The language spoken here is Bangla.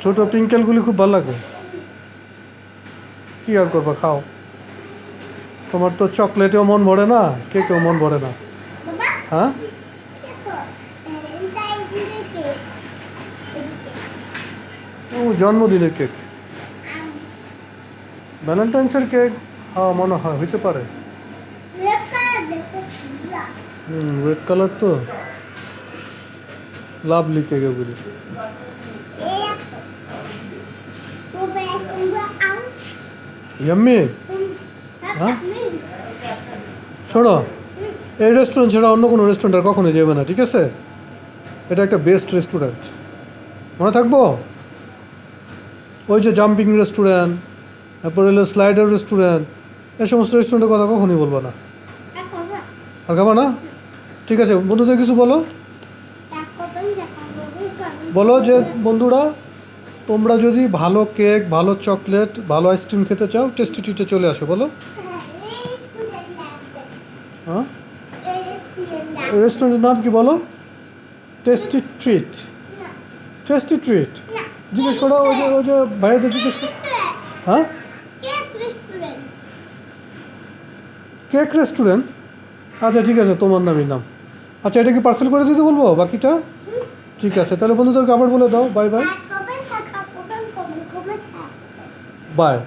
ছোটো পিঙ্কেলগুলি খুব ভালো লাগে। কী আর করবা, খাও। তোমার তো চকলেটেও মন ভরে না, কেকেও মন ভরে না। হ্যাঁ, ও জন্মদিনের কেক, ভ্যালেন্টাইন্সের কেক। হ্যাঁ মনে হয় হইতে পারে। রেড কালার তো লাভলি কেক ওগুলি। ইয়াম্মি। হ্যাঁ শোনো, এই রেস্টুরেন্ট ছাড়া অন্য কোনো রেস্টুরেন্ট আর কখনো যাবে না, ঠিক আছে? এটা একটা বেস্ট রেস্টুরেন্ট, মনে থাকবো। ওই যে জাম্পিং রেস্টুরেন্ট, তারপর হলো স্লাইডার রেস্টুরেন্ট, এই সমস্ত রেস্টুরেন্টের কথা কখনোই বলবো না। আর খাবো না? ঠিক আছে, বন্ধুদের কিছু বলো। বলো যে বন্ধুরা, তোমরা যদি ভালো কেক, ভালো চকলেট, ভালো আইসক্রিম খেতে চাও, টেস্টি ট্রিটে চলে আসো। বলো। হ্যাঁ, রেস্টুরেন্টের নাম কি বলো? Tasty treat. টেস্টি ট্রিট জিজ্ঞেস করো, ওই যে ভাইয়াদের জিজ্ঞেস করো। হ্যাঁ, কেক রেস্টুরেন্ট। আচ্ছা ঠিক আছে, তোমার নামই নাম। আচ্ছা, এটা কি পার্সেল করে দিতে বলবো বাকিটা? ঠিক আছে, তাহলে বন্ধুদেরকে আবার বলে দাও বাই বাই। বাই।